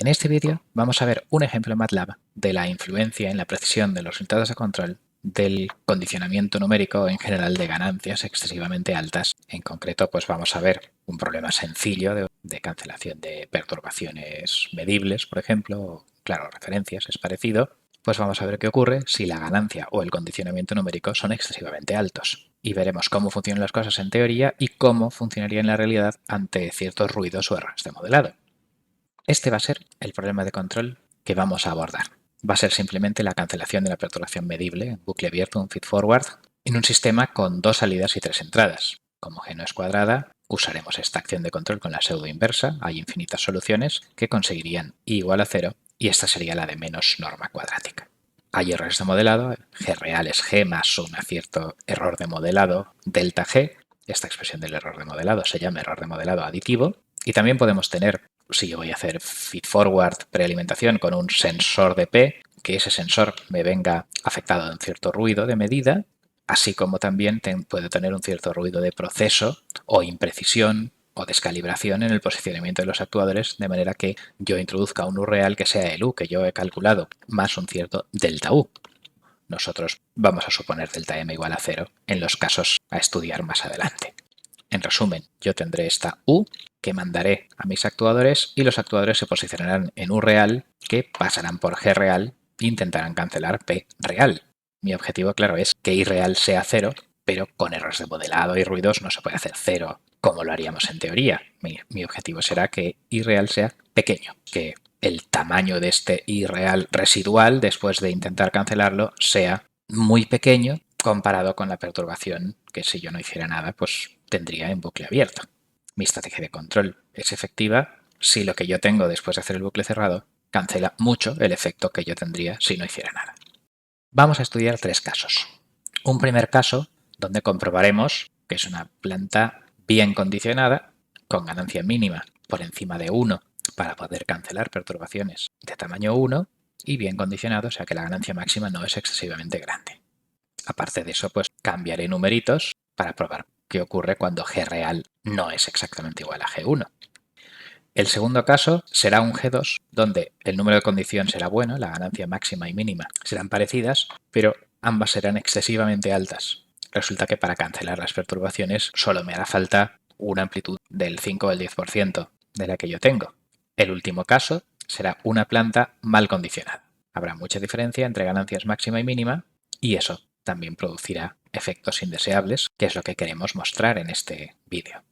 En este vídeo vamos a ver un ejemplo en MATLAB de la influencia en la precisión de los resultados de control del condicionamiento numérico en general de ganancias excesivamente altas. En concreto, pues vamos a ver un problema sencillo de cancelación de perturbaciones medibles, por ejemplo, o, claro, referencias, es parecido. Pues vamos a ver qué ocurre si la ganancia o el condicionamiento numérico son excesivamente altos. Y veremos cómo funcionan las cosas en teoría y cómo funcionaría en la realidad ante ciertos ruidos o errores de modelado. Este va a ser el problema de control que vamos a abordar. Va a ser simplemente la cancelación de la perturbación medible, bucle abierto, un feed-forward, en un sistema con 2 salidas y 3 entradas. Como g no es cuadrada, usaremos esta acción de control con la pseudo inversa. Hay infinitas soluciones que conseguirían i igual a 0 y esta sería la de menos norma cuadrática. Hay errores de modelado, g real es g más un cierto error de modelado delta g. Esta expresión del error de modelado se llama error de modelado aditivo. Y también podemos tener, si yo voy a hacer feed-forward prealimentación con un sensor de P, que ese sensor me venga afectado de un cierto ruido de medida, así como también puedo tener un cierto ruido de proceso o imprecisión o descalibración en el posicionamiento de los actuadores, de manera que yo introduzca un U real que sea el U que yo he calculado, más un cierto delta U. Nosotros vamos a suponer delta M igual a 0 en los casos a estudiar más adelante. En resumen, yo tendré esta U que mandaré a mis actuadores y los actuadores se posicionarán en U real que pasarán por G real e intentarán cancelar P real. Mi objetivo, claro, es que I real sea 0, pero con errores de modelado y ruidos no se puede hacer 0 como lo haríamos en teoría. Mi objetivo será que I real sea pequeño, que el tamaño de este I real residual, después de intentar cancelarlo, sea muy pequeño comparado con la perturbación que si yo no hiciera nada, pues tendría en bucle abierto. Mi estrategia de control es efectiva si lo que yo tengo después de hacer el bucle cerrado cancela mucho el efecto que yo tendría si no hiciera nada. Vamos a estudiar 3 casos. Un primer caso donde comprobaremos que es una planta bien condicionada, con ganancia mínima por encima de 1 para poder cancelar perturbaciones de tamaño 1 y bien condicionado, o sea que la ganancia máxima no es excesivamente grande. Aparte de eso, pues cambiaré numeritos para probar qué ocurre cuando G real no es exactamente igual a G1. El segundo caso será un G2, donde el número de condición será bueno, la ganancia máxima y mínima serán parecidas, pero ambas serán excesivamente altas. Resulta que para cancelar las perturbaciones solo me hará falta una amplitud del 5 o el 10% de la que yo tengo. El último caso será una planta mal condicionada. Habrá mucha diferencia entre ganancias máxima y mínima y eso también producirá efectos indeseables, que es lo que queremos mostrar en este vídeo.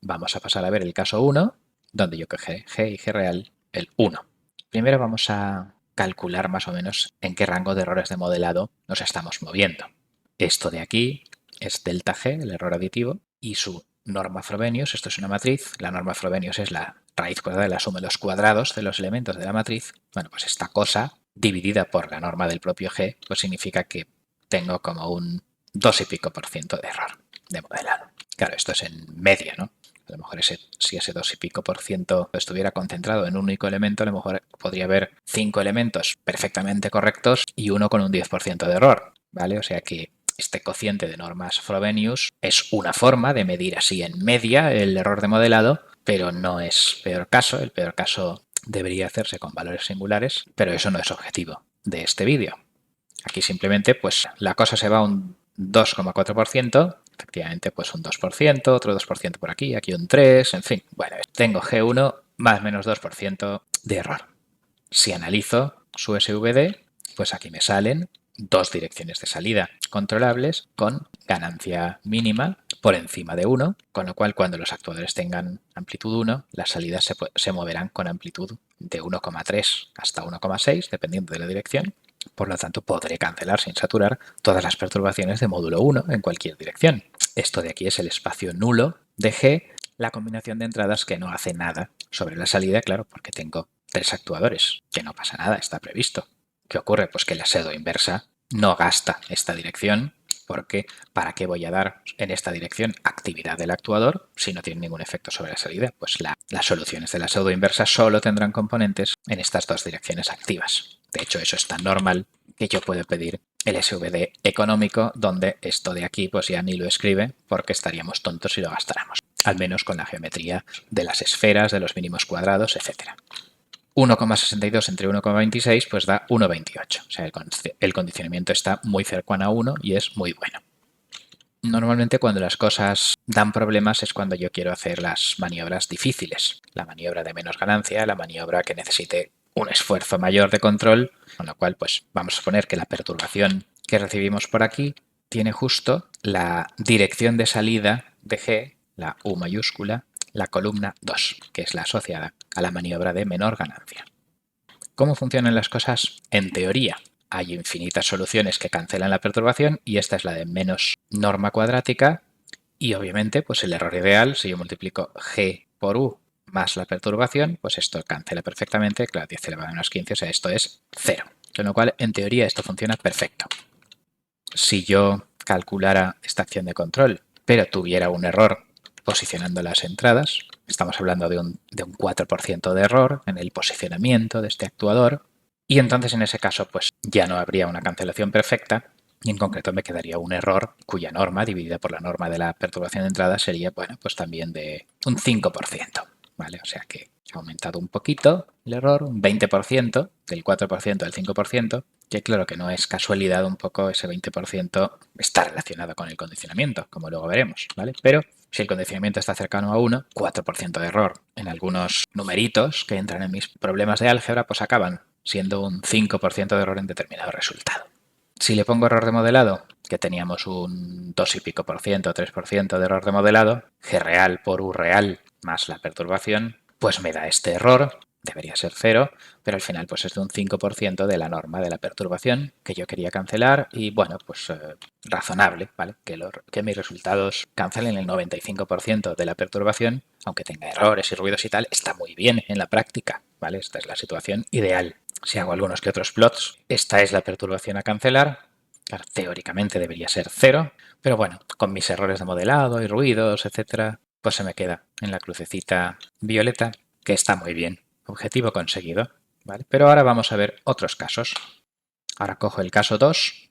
Vamos a pasar a ver el caso 1, donde yo cogeré G y G real el 1. Primero vamos a calcular más o menos en qué rango de errores de modelado nos estamos moviendo. Esto de aquí es delta G, el error aditivo, y su norma Frobenius, esto es una matriz, la norma Frobenius es la raíz cuadrada de la suma de los cuadrados de los elementos de la matriz. Bueno, pues esta cosa dividida por la norma del propio G, pues significa que tengo como un 2 y pico % de error de modelado. Claro, esto es en media, ¿no? A lo mejor si ese 2 y pico % estuviera concentrado en un único elemento, a lo mejor podría haber 5 elementos perfectamente correctos y uno con un 10% de error, ¿vale? O sea que este cociente de normas Frobenius es una forma de medir así en media el error de modelado, pero no es peor caso. El peor caso debería hacerse con valores singulares, pero eso no es objetivo de este vídeo. Aquí simplemente pues la cosa se va a un 2,4%, efectivamente pues un 2%, otro 2% por aquí un 3%, en fin. Bueno, tengo G1 más menos 2% de error. Si analizo su SVD, pues aquí me salen 2 direcciones de salida controlables con ganancia mínima por encima de 1, con lo cual cuando los actuadores tengan amplitud 1, las salidas se moverán con amplitud de 1,3 hasta 1,6, dependiendo de la dirección. Por lo tanto, podré cancelar sin saturar todas las perturbaciones de módulo 1 en cualquier dirección. Esto de aquí es el espacio nulo de G, la combinación de entradas que no hace nada sobre la salida, claro, porque tengo 3 actuadores, que no pasa nada, está previsto. ¿Qué ocurre? Pues que la pseudo inversa no gasta esta dirección, porque ¿para qué voy a dar en esta dirección actividad del actuador si no tiene ningún efecto sobre la salida? Pues las soluciones de la pseudo inversa solo tendrán componentes en estas 2 direcciones activas. De hecho, eso es tan normal que yo puedo pedir el SVD económico, donde esto de aquí pues ya ni lo escribe porque estaríamos tontos si lo gastáramos. Al menos con la geometría de las esferas, de los mínimos cuadrados, etc. 1,62 entre 1,26 pues da 1,28. O sea, el condicionamiento está muy cercano a 1 y es muy bueno. Normalmente cuando las cosas dan problemas es cuando yo quiero hacer las maniobras difíciles. La maniobra de menos ganancia, la maniobra que necesite un esfuerzo mayor de control, con lo cual pues vamos a suponer que la perturbación que recibimos por aquí tiene justo la dirección de salida de G, la U mayúscula, la columna 2, que es la asociada a la maniobra de menor ganancia. ¿Cómo funcionan las cosas en teoría? Hay infinitas soluciones que cancelan la perturbación y esta es la de menos norma cuadrática y obviamente pues el error ideal, si yo multiplico G por U más la perturbación, pues esto cancela perfectamente, claro, 10 elevado a menos 15, o sea, esto es 0. Con lo cual, en teoría, esto funciona perfecto. Si yo calculara esta acción de control, pero tuviera un error posicionando las entradas, estamos hablando de un 4% de error en el posicionamiento de este actuador, y entonces en ese caso pues ya no habría una cancelación perfecta, y en concreto me quedaría un error cuya norma dividida por la norma de la perturbación de entrada sería, bueno, pues también de un 5%, ¿vale? O sea que ha aumentado un poquito el error, un 20%, del 4% al 5%, que claro que no es casualidad un poco ese 20% está relacionado con el condicionamiento, como luego veremos, ¿vale? Pero si el condicionamiento está cercano a 1, 4% de error en algunos numeritos que entran en mis problemas de álgebra, pues acaban siendo un 5% de error en determinado resultado. Si le pongo error de modelado, que teníamos un 2 y pico por ciento, 3% de error de modelado, G real por U real más la perturbación, pues me da este error, debería ser 0, pero al final pues es de un 5% de la norma de la perturbación que yo quería cancelar y bueno, pues razonable, ¿vale? Que mis resultados cancelen el 95% de la perturbación, aunque tenga errores y ruidos y tal, está muy bien en la práctica, ¿vale? Esta es la situación ideal. Si hago algunos que otros plots, esta es la perturbación a cancelar. Claro, teóricamente debería ser 0, pero bueno, con mis errores de modelado y ruidos, etcétera, pues se me queda en la crucecita violeta, que está muy bien. Objetivo conseguido, ¿vale? Pero ahora vamos a ver otros casos. Ahora cojo el caso 2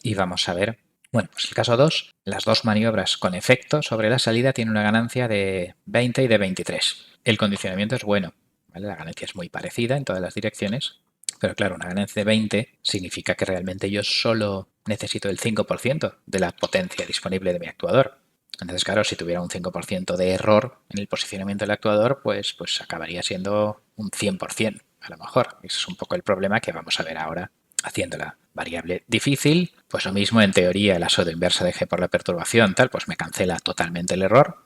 y vamos a ver, bueno, pues el caso 2, las dos maniobras con efecto sobre la salida tienen una ganancia de 20 y de 23. El condicionamiento es bueno, ¿vale? La ganancia es muy parecida en todas las direcciones, pero claro, una ganancia de 20 significa que realmente yo solo necesito el 5% de la potencia disponible de mi actuador. Entonces, claro, si tuviera un 5% de error en el posicionamiento del actuador, pues acabaría siendo un 100%, a lo mejor. Ese es un poco el problema que vamos a ver ahora haciendo la variable difícil. Pues lo mismo, en teoría, el asodo inversa de G por la perturbación, tal, pues me cancela totalmente el error.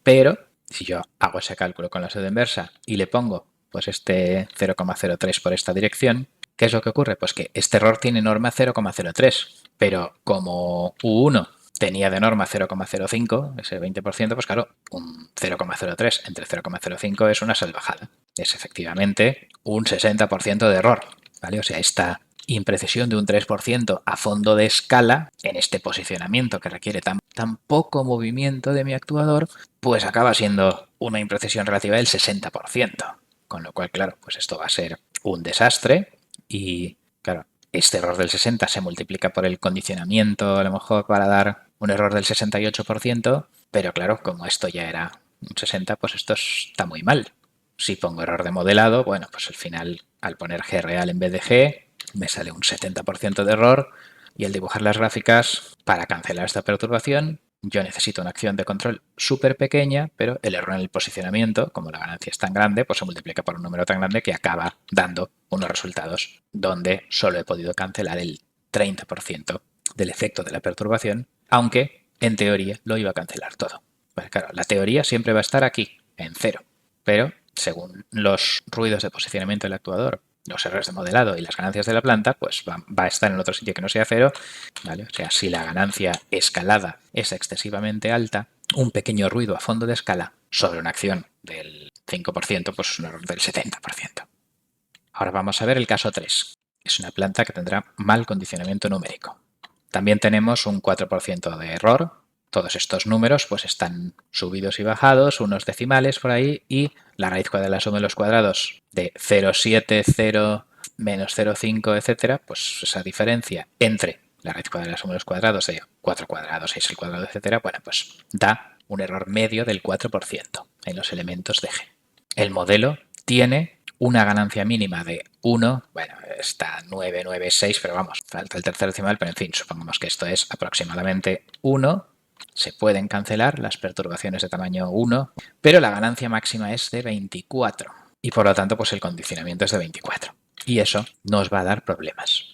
Pero si yo hago ese cálculo con la asodo inversa y le pongo pues este 0,03 por esta dirección, ¿qué es lo que ocurre? Pues que este error tiene norma 0,03, pero como U1 tenía de norma 0,05, ese 20%, pues claro, un 0,03 entre 0,05 es una salvajada. Es efectivamente un 60% de error, ¿vale? O sea, esta imprecisión de un 3% a fondo de escala en este posicionamiento que requiere tan poco movimiento de mi actuador, pues acaba siendo una imprecisión relativa del 60%. Con lo cual, claro, pues esto va a ser un desastre y, claro, este error del 60 se multiplica por el condicionamiento a lo mejor para dar un error del 68%, pero claro, como esto ya era un 60, pues esto está muy mal. Si pongo error de modelado, bueno, pues al final, al poner G real en vez de G, me sale un 70% de error y al dibujar las gráficas, para cancelar esta perturbación, yo necesito una acción de control súper pequeña, pero el error en el posicionamiento, como la ganancia es tan grande, pues se multiplica por un número tan grande que acaba dando unos resultados donde solo he podido cancelar el 30% del efecto de la perturbación, aunque en teoría lo iba a cancelar todo. Pues claro, la teoría siempre va a estar aquí, en 0, pero según los ruidos de posicionamiento del actuador, los errores de modelado y las ganancias de la planta, pues va a estar en otro sitio que no sea 0, ¿vale? O sea, si la ganancia escalada es excesivamente alta, un pequeño ruido a fondo de escala sobre una acción del 5%, pues es un error del 70%. Ahora vamos a ver el caso 3. Es una planta que tendrá mal condicionamiento numérico. También tenemos un 4% de error. Todos estos números pues están subidos y bajados, unos decimales por ahí, y la raíz cuadrada de la suma de los cuadrados de 0,7, 0, menos 0,5, etcétera, pues esa diferencia entre la raíz cuadrada de la suma de los cuadrados de 4 cuadrados, 6 al cuadrado, etcétera, bueno, pues da un error medio del 4% en los elementos de G. El modelo tiene una ganancia mínima de 1, bueno, está 996, pero vamos, falta el tercer decimal, pero en fin, supongamos que esto es aproximadamente 1. Se pueden cancelar las perturbaciones de tamaño 1, pero la ganancia máxima es de 24 y por lo tanto pues el condicionamiento es de 24 y eso nos va a dar problemas.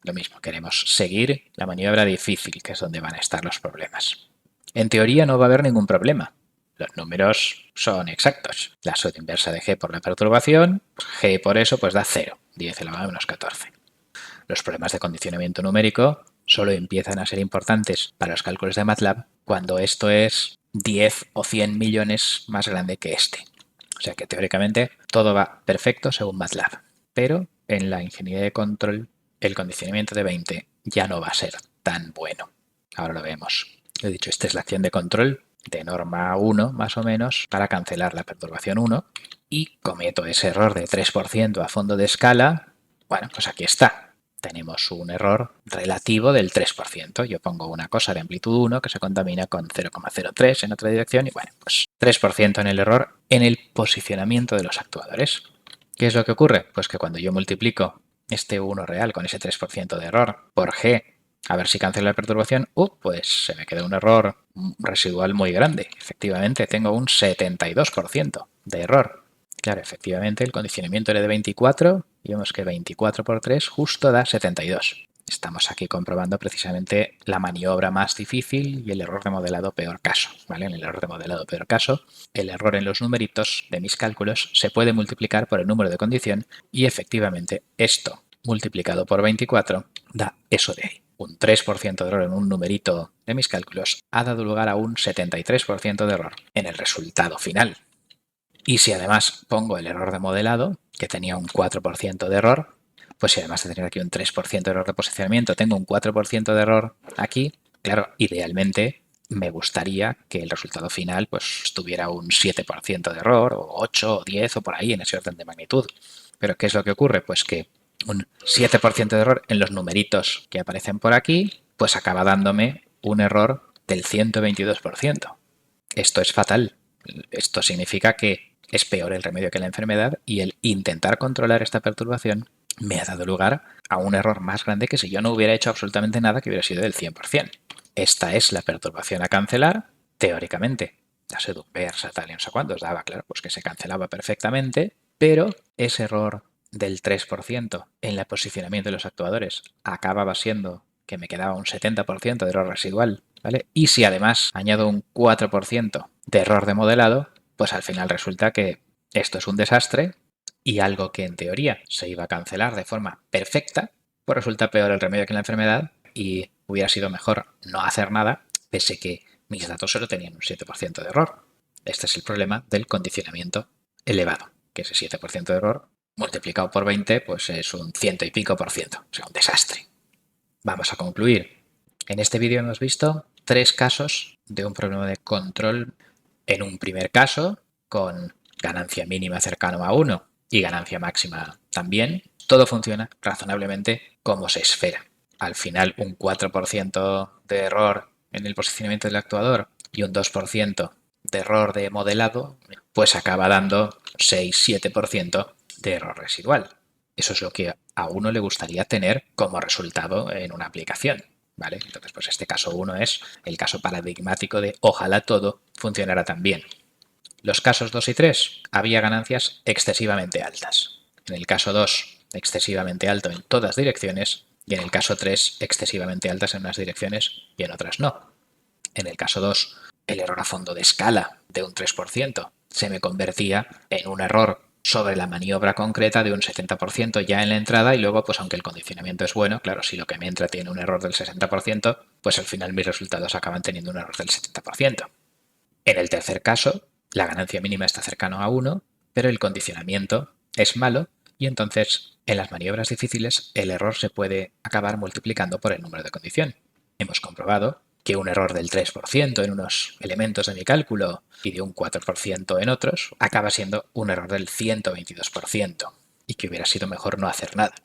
Lo mismo, queremos seguir la maniobra difícil, que es donde van a estar los problemas. En teoría no va a haber ningún problema. Los números son exactos. La suma inversa de g por la perturbación, g por eso pues da 0, 10 elevado a menos 14. Los problemas de condicionamiento numérico solo empiezan a ser importantes para los cálculos de MATLAB cuando esto es 10 o 100 millones más grande que este. O sea que teóricamente todo va perfecto según MATLAB. Pero en la ingeniería de control el condicionamiento de 20 ya no va a ser tan bueno. Ahora lo vemos. He dicho, esta es la acción de control de norma 1 más o menos para cancelar la perturbación 1 y cometo ese error de 3% a fondo de escala. Bueno, pues aquí está. Tenemos un error relativo del 3%. Yo pongo una cosa de amplitud 1 que se contamina con 0,03 en otra dirección y bueno, pues 3% en el error en el posicionamiento de los actuadores. ¿Qué es lo que ocurre? Pues que cuando yo multiplico este 1 real con ese 3% de error por g, a ver si cancela la perturbación, pues se me queda un error residual muy grande. Efectivamente, tengo un 72% de error. Claro, efectivamente, el condicionamiento era de 24 y vemos que 24 por 3 justo da 72. Estamos aquí comprobando precisamente la maniobra más difícil y el error de modelado peor caso, ¿vale? En el error de modelado peor caso, el error en los numeritos de mis cálculos se puede multiplicar por el número de condición y efectivamente esto multiplicado por 24 da eso de ahí. Un 3% de error en un numerito de mis cálculos ha dado lugar a un 73% de error en el resultado final. Y si además pongo el error de modelado, que tenía un 4% de error, pues si además de tener aquí un 3% de error de posicionamiento, tengo un 4% de error aquí, claro, idealmente me gustaría que el resultado final pues tuviera un 7% de error, o 8 o 10 o por ahí en ese orden de magnitud. Pero ¿qué es lo que ocurre? Pues que un 7% de error en los numeritos que aparecen por aquí, pues acaba dándome un error del 122%. Esto es fatal. Esto significa que es peor el remedio que la enfermedad y el intentar controlar esta perturbación me ha dado lugar a un error más grande que si yo no hubiera hecho absolutamente nada que hubiera sido del 100%. Esta es la perturbación a cancelar, teóricamente. La suma inversa, tal y no sé cuántos daba, claro, pues que se cancelaba perfectamente, pero ese error del 3% en el posicionamiento de los actuadores acababa siendo que me quedaba un 70% de error residual, ¿vale? Y si además añado un 4% de error de modelado, pues al final resulta que esto es un desastre y algo que en teoría se iba a cancelar de forma perfecta, pues resulta peor el remedio que la enfermedad y hubiera sido mejor no hacer nada, pese que mis datos solo tenían un 7% de error. Este es el problema del condicionamiento elevado, que ese 7% de error multiplicado por 20 pues es un 100 y pico por ciento, o sea, un desastre. Vamos a concluir. En este vídeo hemos visto 3 casos de un problema de control. En un primer caso, con ganancia mínima cercano a 1 y ganancia máxima también, todo funciona razonablemente como se espera. Al final, un 4% de error en el posicionamiento del actuador y un 2% de error de modelado, pues acaba dando 6-7% de error residual. Eso es lo que a uno le gustaría tener como resultado en una aplicación, ¿vale? Entonces, pues este caso 1 es el caso paradigmático de ojalá todo funcionara tan bien. Los casos 2 y 3 había ganancias excesivamente altas. En el caso 2, excesivamente alto en todas direcciones y en el caso 3, excesivamente altas en unas direcciones y en otras no. En el caso 2, el error a fondo de escala de un 3% se me convertía en un error sobre la maniobra concreta de un 70% ya en la entrada y luego, pues aunque el condicionamiento es bueno, claro, si lo que me entra tiene un error del 60%, pues al final mis resultados acaban teniendo un error del 70%. En el tercer caso, la ganancia mínima está cercano a 1, pero el condicionamiento es malo y entonces en las maniobras difíciles el error se puede acabar multiplicando por el número de condición. Hemos comprobado que un error del 3% en unos elementos de mi cálculo y de un 4% en otros acaba siendo un error del 122% y que hubiera sido mejor no hacer nada.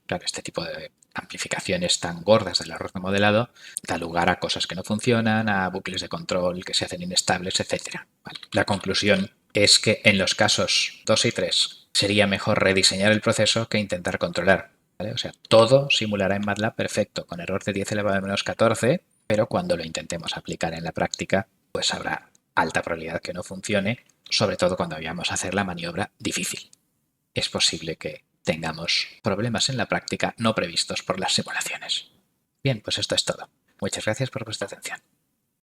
Claro, este tipo de amplificaciones tan gordas del error de modelado da lugar a cosas que no funcionan, a bucles de control que se hacen inestables, etc. Vale. La conclusión es que en los casos 2 y 3 sería mejor rediseñar el proceso que intentar controlar. ¿Vale? O sea, todo simulará en MATLAB perfecto, con error de 10 elevado a menos 14, pero cuando lo intentemos aplicar en la práctica, pues habrá alta probabilidad que no funcione, sobre todo cuando vayamos a hacer la maniobra difícil. Es posible que tengamos problemas en la práctica no previstos por las simulaciones. Bien, pues esto es todo. Muchas gracias por vuestra atención.